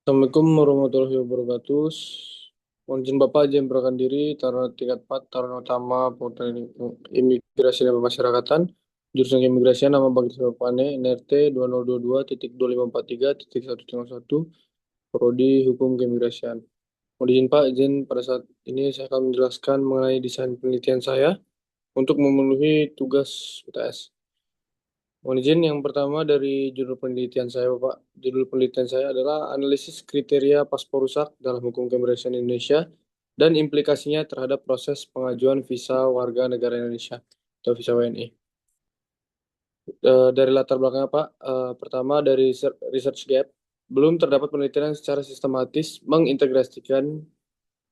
Assalamualaikum warahmatullahi wabarakatuh. Mohon izin Bapak izin perkenalkan diri, Taruna tingkat 4, Taruna Utama Pengadilan Imigrasi dan Pemasyarakatan, jurusan Keimigrasian, nama Bagis Bapane, NRT 2022.2543.111, Prodi Hukum Keimigrasian. Mohon izin Pak, izin pada saat ini saya akan menjelaskan mengenai desain penelitian saya untuk memenuhi tugas UTS. Mohon izin yang pertama dari judul penelitian saya, Bapak. Judul penelitian saya adalah analisis kriteria paspor rusak dalam hukum keimigrasian Indonesia dan implikasinya terhadap proses pengajuan visa warga negara Indonesia atau visa WNI. Dari latar belakangnya, Pak, pertama dari research gap, belum terdapat penelitian secara sistematis mengintegrasikan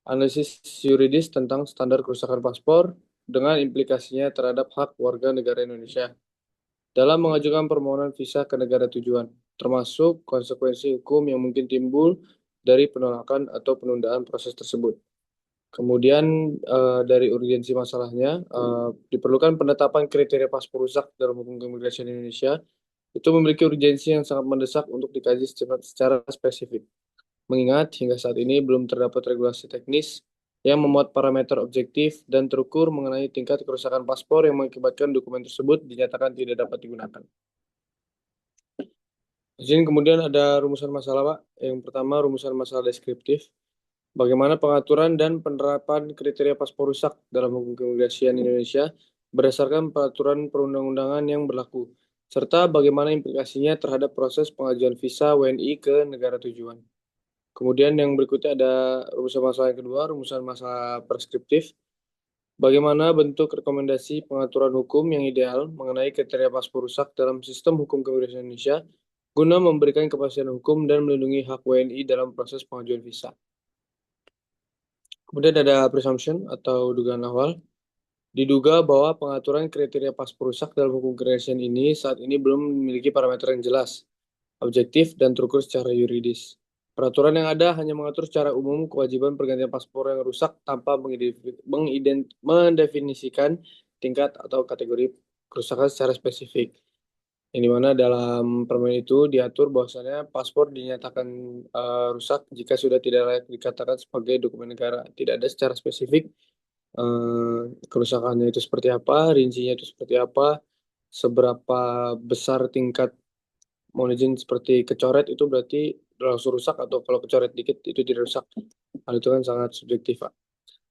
analisis yuridis tentang standar kerusakan paspor dengan implikasinya terhadap hak warga negara Indonesia dalam mengajukan permohonan visa ke negara tujuan, termasuk konsekuensi hukum yang mungkin timbul dari penolakan atau penundaan proses tersebut. Kemudian dari urgensi masalahnya, diperlukan penetapan kriteria paspor rusak dalam hukum keimigrasian Indonesia. Itu memiliki urgensi yang sangat mendesak untuk dikaji secara spesifik. Mengingat hingga saat ini belum terdapat regulasi teknis yang memuat parameter objektif dan terukur mengenai tingkat kerusakan paspor yang mengakibatkan dokumen tersebut dinyatakan tidak dapat digunakan. Di sini kemudian ada rumusan masalah, Pak. Yang pertama, rumusan masalah deskriptif. Bagaimana pengaturan dan penerapan kriteria paspor rusak dalam hukum keimigrasian Indonesia berdasarkan peraturan perundang-undangan yang berlaku, serta bagaimana implikasinya terhadap proses pengajuan visa WNI ke negara tujuan. Kemudian yang berikutnya ada rumusan masalah yang kedua, rumusan masalah preskriptif. Bagaimana bentuk rekomendasi pengaturan hukum yang ideal mengenai kriteria paspor rusak dalam sistem hukum keimigrasian Indonesia guna memberikan kepastian hukum dan melindungi hak WNI dalam proses pengajuan visa. Kemudian ada presumption atau dugaan awal. Diduga bahwa pengaturan kriteria paspor rusak dalam hukum keimigrasian ini saat ini belum memiliki parameter yang jelas, objektif, dan terukur secara yuridis. Peraturan yang ada hanya mengatur secara umum kewajiban pergantian paspor yang rusak tanpa mendefinisikan tingkat atau kategori kerusakan secara spesifik. Yang dimana dalam permen itu diatur bahwasannya paspor dinyatakan rusak jika sudah tidak layak dikatakan sebagai dokumen negara. Tidak ada secara spesifik kerusakannya itu seperti apa, rincinya itu seperti apa, seberapa besar tingkat, mohon izin seperti kecoret itu berarti langsung rusak atau kalau kecoret dikit itu tidak rusak. Hal itu kan sangat subjektif, Pak.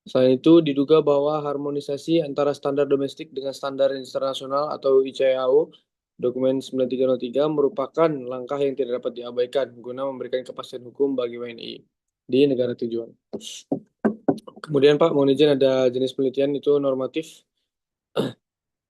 Selain itu, diduga bahwa harmonisasi antara standar domestik dengan standar internasional atau ICAO dokumen 9303 merupakan langkah yang tidak dapat diabaikan guna memberikan kepastian hukum bagi WNI di negara tujuan. Kemudian Pak, mohon izin ada jenis penelitian itu normatif.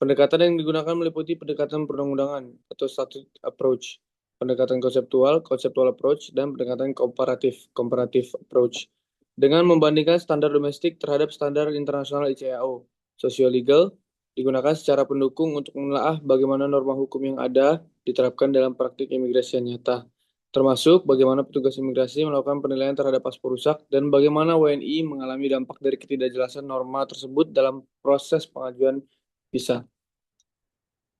Pendekatan yang digunakan meliputi pendekatan perundang-undangan atau statute approach, pendekatan konseptual, conceptual approach, dan pendekatan komparatif, comparative approach. Dengan membandingkan standar domestik terhadap standar internasional ICAO, sosio-legal digunakan secara pendukung untuk menelaah bagaimana norma hukum yang ada diterapkan dalam praktik imigrasi yang nyata, termasuk bagaimana petugas imigrasi melakukan penilaian terhadap paspor rusak dan bagaimana WNI mengalami dampak dari ketidakjelasan norma tersebut dalam proses pengajuan visa.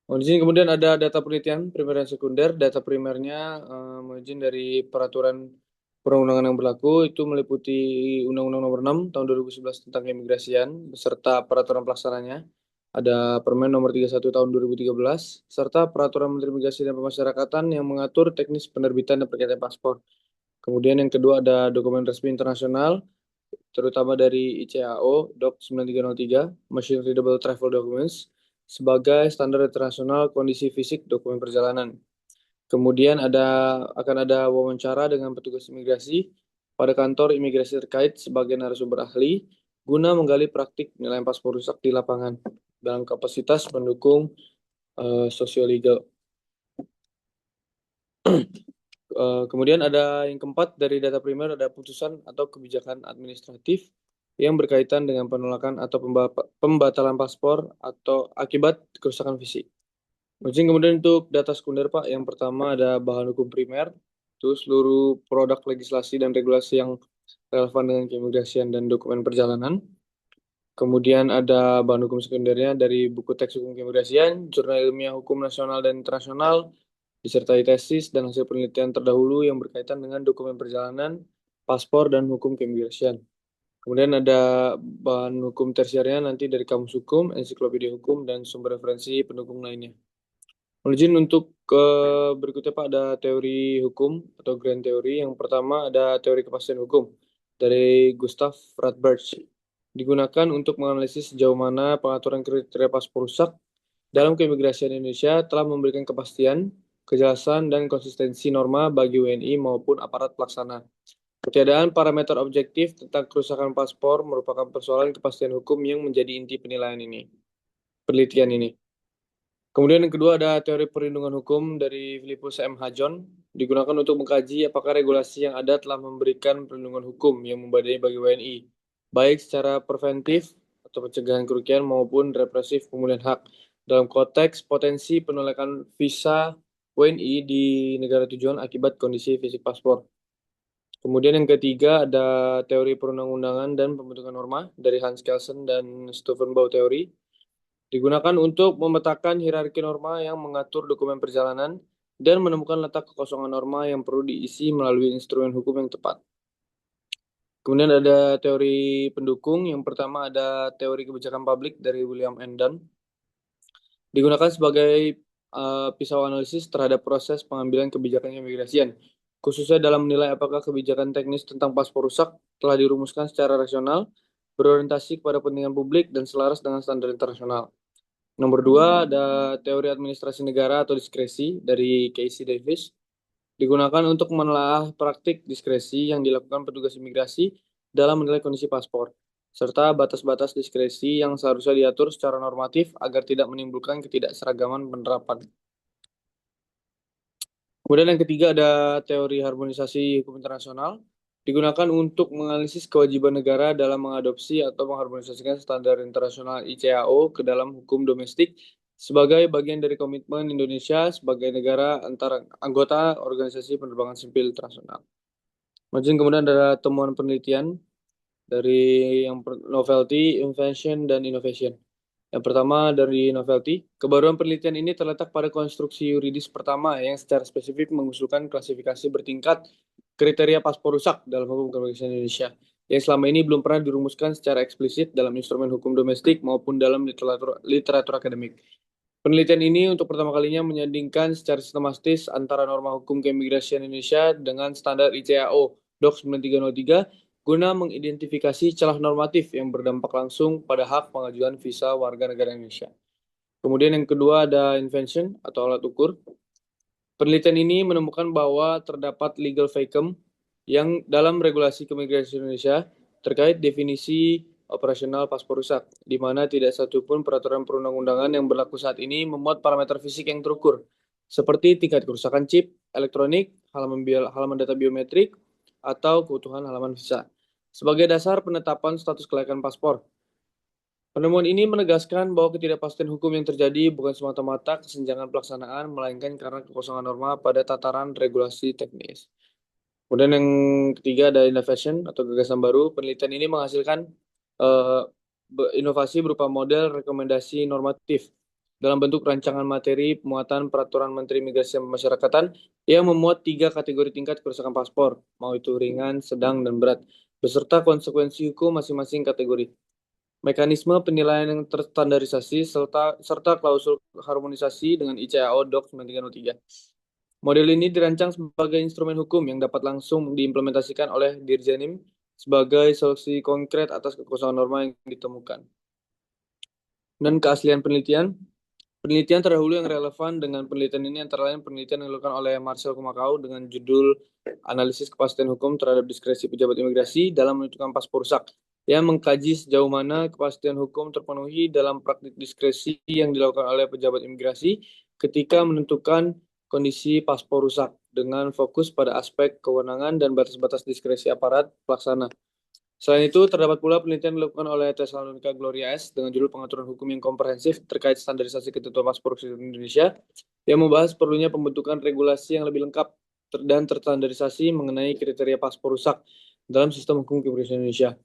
Mohon izin kemudian ada data penelitian primer dan sekunder. Data primernya mohon izin dari peraturan perundang-undangan yang berlaku itu meliputi Undang-Undang Nomor 6 Tahun 2011 tentang keimigrasian beserta peraturan pelaksananya. Ada Permen Nomor 31 Tahun 2013 serta Peraturan Menteri Imigrasi dan Pemasyarakatan yang mengatur teknis penerbitan dan pergantian paspor. Kemudian yang kedua ada dokumen resmi internasional terutama dari ICAO Doc 9303 Machine Readable Travel Documents sebagai standar internasional kondisi fisik dokumen perjalanan. Kemudian akan ada wawancara dengan petugas imigrasi pada kantor imigrasi terkait sebagai narasumber ahli guna menggali praktik penilaian paspor rusak di lapangan dalam kapasitas pendukung sosio-legal. Kemudian ada yang keempat dari data primer ada putusan atau kebijakan administratif yang berkaitan dengan penolakan atau pembatalan paspor atau akibat kerusakan fisik. Kemudian untuk data sekunder Pak, yang pertama ada bahan hukum primer, itu seluruh produk legislasi dan regulasi yang relevan dengan keimigrasian dan dokumen perjalanan. Kemudian ada bahan hukum sekundernya dari buku teks hukum keimigrasian, jurnal ilmiah hukum nasional dan internasional, disertai tesis dan hasil penelitian terdahulu yang berkaitan dengan dokumen perjalanan, paspor, dan hukum keimigrasian. Kemudian ada bahan hukum tersiernya nanti dari kamus hukum, ensiklopedia hukum, dan sumber referensi pendukung lainnya. Mohon izin untuk berikutnya Pak, ada teori hukum atau grand teori. Yang pertama ada teori kepastian hukum dari Gustav Radbert. Digunakan untuk menganalisis sejauh mana pengaturan kriteria paspor rusak dalam keimigrasian Indonesia telah memberikan kepastian, kejelasan, dan konsistensi norma bagi WNI maupun aparat pelaksana. Ketiadaan parameter objektif tentang kerusakan paspor merupakan persoalan kepastian hukum yang menjadi inti penelitian ini. Kemudian yang kedua ada teori perlindungan hukum dari Philippus M. Hajon, digunakan untuk mengkaji apakah regulasi yang ada telah memberikan perlindungan hukum yang memadai bagi WNI, baik secara preventif atau pencegahan kerugian maupun represif pemulihan hak dalam konteks potensi penolakan visa WNI di negara tujuan akibat kondisi fisik paspor. Kemudian yang ketiga ada teori perundang-undangan dan pembentukan norma dari Hans Kelsen dan Stephen Bau teori, digunakan untuk memetakan hierarki norma yang mengatur dokumen perjalanan dan menemukan letak kekosongan norma yang perlu diisi melalui instrumen hukum yang tepat. Kemudian ada teori pendukung. Yang pertama ada teori kebijakan publik dari William N. Dunn. Digunakan sebagai pisau analisis terhadap proses pengambilan kebijakan keimigrasian, khususnya dalam menilai apakah kebijakan teknis tentang paspor rusak telah dirumuskan secara rasional, berorientasi kepada kepentingan publik, dan selaras dengan standar internasional. Nomor dua, ada teori administrasi negara atau diskresi dari Casey Davis. Digunakan untuk menelaah praktik diskresi yang dilakukan petugas imigrasi dalam menilai kondisi paspor, serta batas-batas diskresi yang seharusnya diatur secara normatif agar tidak menimbulkan ketidakseragaman penerapan. Kemudian yang ketiga ada teori harmonisasi hukum internasional, digunakan untuk menganalisis kewajiban negara dalam mengadopsi atau mengharmonisasikan standar internasional ICAO ke dalam hukum domestik sebagai bagian dari komitmen Indonesia sebagai negara antara anggota Organisasi Penerbangan Sipil Internasional. Kemudian ada temuan penelitian dari yang novelty, invention, dan innovation. Yang pertama dari novelty, kebaruan penelitian ini terletak pada konstruksi yuridis pertama yang secara spesifik mengusulkan klasifikasi bertingkat kriteria paspor rusak dalam hukum keimigrasian Indonesia, yang selama ini belum pernah dirumuskan secara eksplisit dalam instrumen hukum domestik maupun dalam literatur akademik. Penelitian ini untuk pertama kalinya menyandingkan secara sistematis antara norma hukum keimigrasian Indonesia dengan standar ICAO DOC 9303 guna mengidentifikasi celah normatif yang berdampak langsung pada hak pengajuan visa warga negara Indonesia. Kemudian yang kedua ada invention atau alat ukur. Penelitian ini menemukan bahwa terdapat legal vacuum yang dalam regulasi keimigrasian Indonesia terkait definisi operasional paspor rusak, di mana tidak satupun peraturan perundang-undangan yang berlaku saat ini memuat parameter fisik yang terukur, seperti tingkat kerusakan chip elektronik, halaman data biometrik, atau keutuhan halaman visa sebagai dasar penetapan status kelayakan paspor. Penemuan ini menegaskan bahwa ketidakpastian hukum yang terjadi bukan semata-mata kesenjangan pelaksanaan, melainkan karena kekosongan norma pada tataran regulasi teknis. Kemudian yang ketiga ada innovation atau gagasan baru. Penelitian ini menghasilkan inovasi berupa model rekomendasi normatif dalam bentuk rancangan materi pemuatan peraturan Menteri Imigrasi dan Pemasyarakatan yang memuat 3 kategori tingkat kerusakan paspor, mau itu ringan, sedang, dan berat, beserta konsekuensi hukum masing-masing kategori. Mekanisme penilaian yang terstandarisasi serta klausul harmonisasi dengan ICAO DOC 9303. Model ini dirancang sebagai instrumen hukum yang dapat langsung diimplementasikan oleh Dirjenim sebagai solusi konkret atas kekosongan norma yang ditemukan. Dan keaslian penelitian. Penelitian terdahulu yang relevan dengan penelitian ini antara lain penelitian yang dilakukan oleh Marcel Kumakau dengan judul Analisis Kepastian Hukum Terhadap Diskresi Pejabat Imigrasi dalam Menentukan Paspor Rusak, yang mengkaji sejauh mana kepastian hukum terpenuhi dalam praktik diskresi yang dilakukan oleh pejabat imigrasi ketika menentukan kondisi paspor rusak, dengan fokus pada aspek kewenangan dan batas-batas diskresi aparat pelaksana. Selain itu, terdapat pula penelitian dilakukan oleh Thessalonica Gloria S. dengan judul Pengaturan Hukum yang Komprehensif terkait standarisasi ketentuan paspor di Indonesia, yang membahas perlunya pembentukan regulasi yang lebih lengkap dan terstandarisasi mengenai kriteria paspor rusak dalam sistem hukum keimigrasian Indonesia.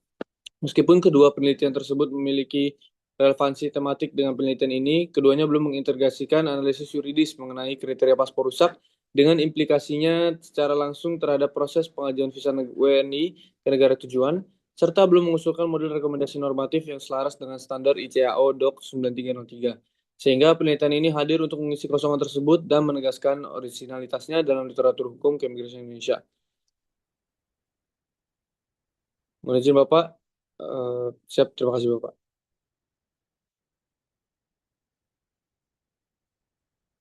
Meskipun kedua penelitian tersebut memiliki relevansi tematik dengan penelitian ini, keduanya belum mengintegrasikan analisis yuridis mengenai kriteria paspor rusak dengan implikasinya secara langsung terhadap proses pengajuan visa WNI ke negara tujuan, serta belum mengusulkan model rekomendasi normatif yang selaras dengan standar ICAO Doc 9303. Sehingga penelitian ini hadir untuk mengisi kosongan tersebut dan menegaskan originalitasnya dalam literatur hukum keimigrasian Indonesia. Mohon izin Bapak. Siap, terima kasih Bapak.